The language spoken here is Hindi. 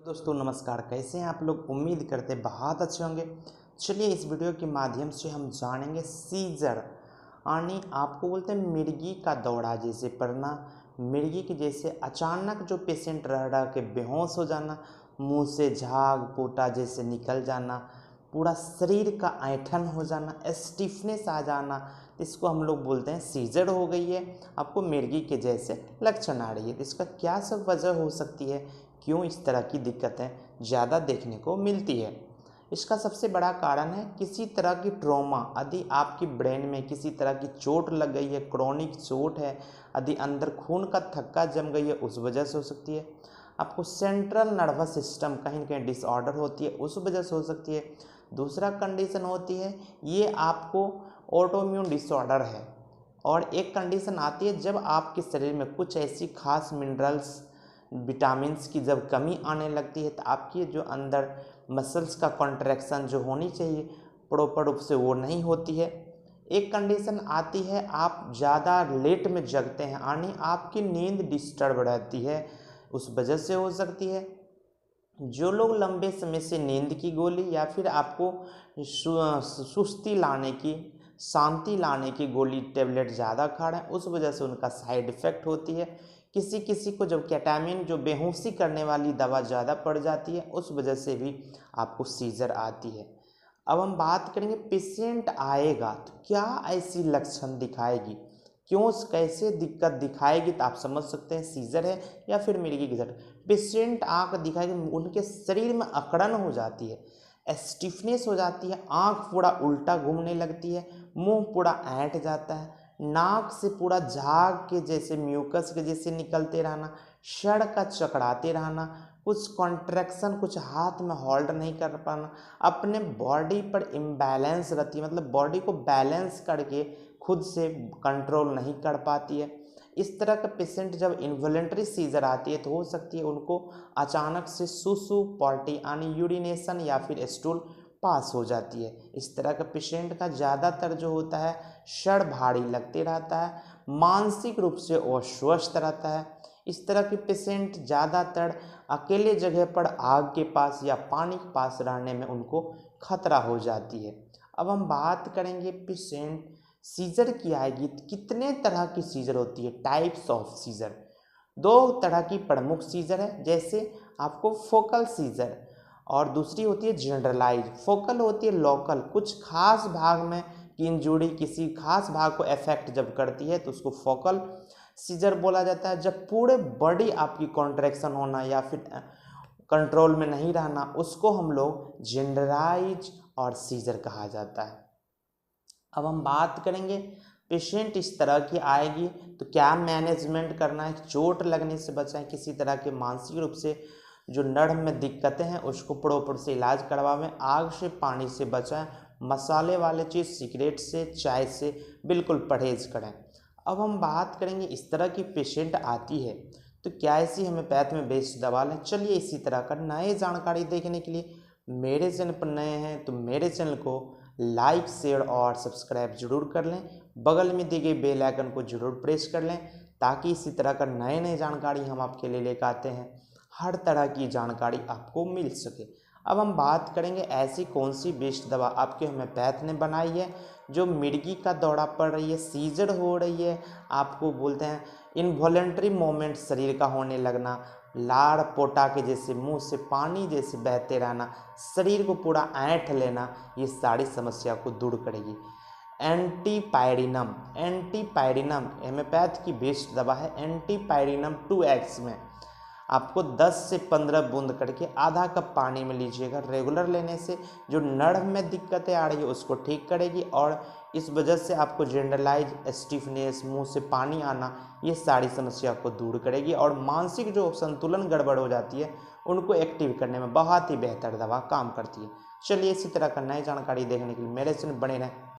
दोस्तों नमस्कार, कैसे हैं आप लोग। उम्मीद करते बहुत अच्छे होंगे। चलिए इस वीडियो के माध्यम से हम जानेंगे सीजर यानी आपको बोलते हैं मिर्गी का दौरा जैसे पड़ना, मिर्गी के जैसे अचानक जो पेशेंट रह रहा के बेहोश हो जाना, मुंह से झाग पोटा जैसे निकल जाना, पूरा शरीर का ऐंठन हो जाना, स्टिफनेस आ जाना, इसको हम लोग बोलते हैं सीजर हो गई है। आपको मिर्गी के जैसे लक्षण आ रही है, तो इसका क्या सब वजह हो सकती है, क्यों इस तरह की दिक्कतें ज़्यादा देखने को मिलती है। इसका सबसे बड़ा कारण है किसी तरह की ट्रॉमा। यदि आपकी ब्रेन में किसी तरह की चोट लग गई है, क्रोनिक चोट है, यदि अंदर खून का थक्का जम गई है, उस वजह से हो सकती है। आपको सेंट्रल नर्वस सिस्टम कहीं ना कहीं डिसऑर्डर होती है, उस वजह से हो सकती है। दूसरा कंडीशन होती है ये आपको ऑटोइम्यून डिसऑर्डर है। और एक कंडीशन आती है जब आपके शरीर में कुछ ऐसी खास मिनरल्स विटामिन्स की जब कमी आने लगती है, तो आपकी जो अंदर मसल्स का कॉन्ट्रैक्शन जो होनी चाहिए प्रॉपर रूप से वो नहीं होती है। एक कंडीशन आती है आप ज़्यादा लेट में जगते हैं, यानी आपकी नींद डिस्टर्ब रहती है, उस वजह से हो सकती है। जो लोग लंबे समय से नींद की गोली या फिर आपको सुस्ती लाने की, शांति लाने की गोली टेबलेट ज़्यादा खा रहे हैं, उस वजह से उनका साइड इफ़ेक्ट होती है। किसी किसी को जब केटामिन जो बेहोशी करने वाली दवा ज़्यादा पड़ जाती है, उस वजह से भी आपको सीजर आती है। अब हम बात करेंगे पेशेंट आएगा तो क्या ऐसी लक्षण दिखाएगी, क्यों कैसे दिक्कत दिखाएगी, तो आप समझ सकते हैं सीजर है या फिर मिर्गी की जड़। पेशेंट आँख दिखाएगी, उनके शरीर में अकड़न हो जाती है, स्टिफनेस हो जाती है, आँख पूरा उल्टा घूमने लगती है, मुंह पूरा ऐंठ जाता है, नाक से पूरा झाग के जैसे म्यूकस के जैसे निकलते रहना, सर का चकराते रहना, कुछ कॉन्ट्रैक्शन, कुछ हाथ में होल्ड नहीं कर पाना, अपने बॉडी पर इम्बैलेंस रहती है, मतलब बॉडी को बैलेंस करके खुद से कंट्रोल नहीं कर पाती है। इस तरह का पेशेंट जब इन्वॉलंटरी सीजर आती है तो हो सकती है उनको अचानक से सुसु पॉटी यानी यूरिनेशन या फिर स्टूल पास हो जाती है। इस तरह का पेशेंट का ज़्यादातर जो होता है सर भारी लगते रहता है, मानसिक रूप से अस्वस्थ रहता है। इस तरह के पेशेंट ज़्यादातर अकेले जगह पर आग के पास या पानी के पास रहने में उनको खतरा हो जाती है। अब हम बात करेंगे पेशेंट सीजर की आएगी तो कितने तरह की सीजर होती है, टाइप्स ऑफ सीजर। दो तरह की प्रमुख सीजर है, जैसे आपको फोकल सीजर और दूसरी होती है जनरलाइज। फोकल होती है लोकल, कुछ खास भाग में की इंजुरी किसी खास भाग को इफेक्ट जब करती है तो उसको फोकल सीजर बोला जाता है। जब पूरे बॉडी आपकी कॉन्ट्रैक्शन होना या फिर कंट्रोल में नहीं रहना, उसको हम लोग जनरलाइज और सीजर कहा जाता है। अब हम बात करेंगे पेशेंट इस तरह की आएगी तो क्या मैनेजमेंट करना है, चोट लगने से बचाएं, किसी तरह के मानसिक रूप से जो नर्व में दिक्कतें हैं उसको प्रॉपर से इलाज करवाएं, आग से पानी से बचाएं, मसाले वाले चीज़ सिगरेट से चाय से बिल्कुल परहेज करें। अब हम बात करेंगे इस तरह की पेशेंट आती है तो क्या ऐसी होम्योपैथ में बेस्ड दवा लें। चलिए इसी तरह का नए जानकारी देखने के लिए मेरे चैनल पर नए हैं तो मेरे चैनल को लाइक शेयर और सब्सक्राइब जरूर कर लें, बगल में दी गई बेल आइकन को जरूर प्रेस कर लें, ताकि इसी तरह का नए नए जानकारी हम आपके लिए लेकर आते हैं, हर तरह की जानकारी आपको मिल सके। अब हम बात करेंगे ऐसी कौन सी बेस्ट दवा आपके होम्योपैथ ने बनाई है जो मिर्गी का दौरा पड़ रही है, सीजर हो रही है, आपको बोलते हैं इनवॉलेंट्री मोमेंट शरीर का होने लगना, लाड़ पोटा के जैसे मुंह से पानी जैसे बहते रहना, शरीर को पूरा ऐंठ लेना, ये सारी समस्या को दूर करेगी। एंटीपायरिनम, एंटीपायरिनम होम्योपैथ की बेस्ट दवा है। एंटीपायरिनम 2x में आपको 10 से 15 बूंद करके आधा कप पानी में लीजिएगा। रेगुलर लेने से जो नर्व में दिक्कतें आ रही है उसको ठीक करेगी और इस वजह से आपको जनरलाइज स्टिफनेस, मुंह से पानी आना, ये सारी समस्या को दूर करेगी और मानसिक जो संतुलन गड़बड़ हो जाती है उनको एक्टिव करने में बहुत ही बेहतर दवा काम करती है। चलिए इसी तरह का नई जानकारी देखने के लिए मेरे से बने रहें।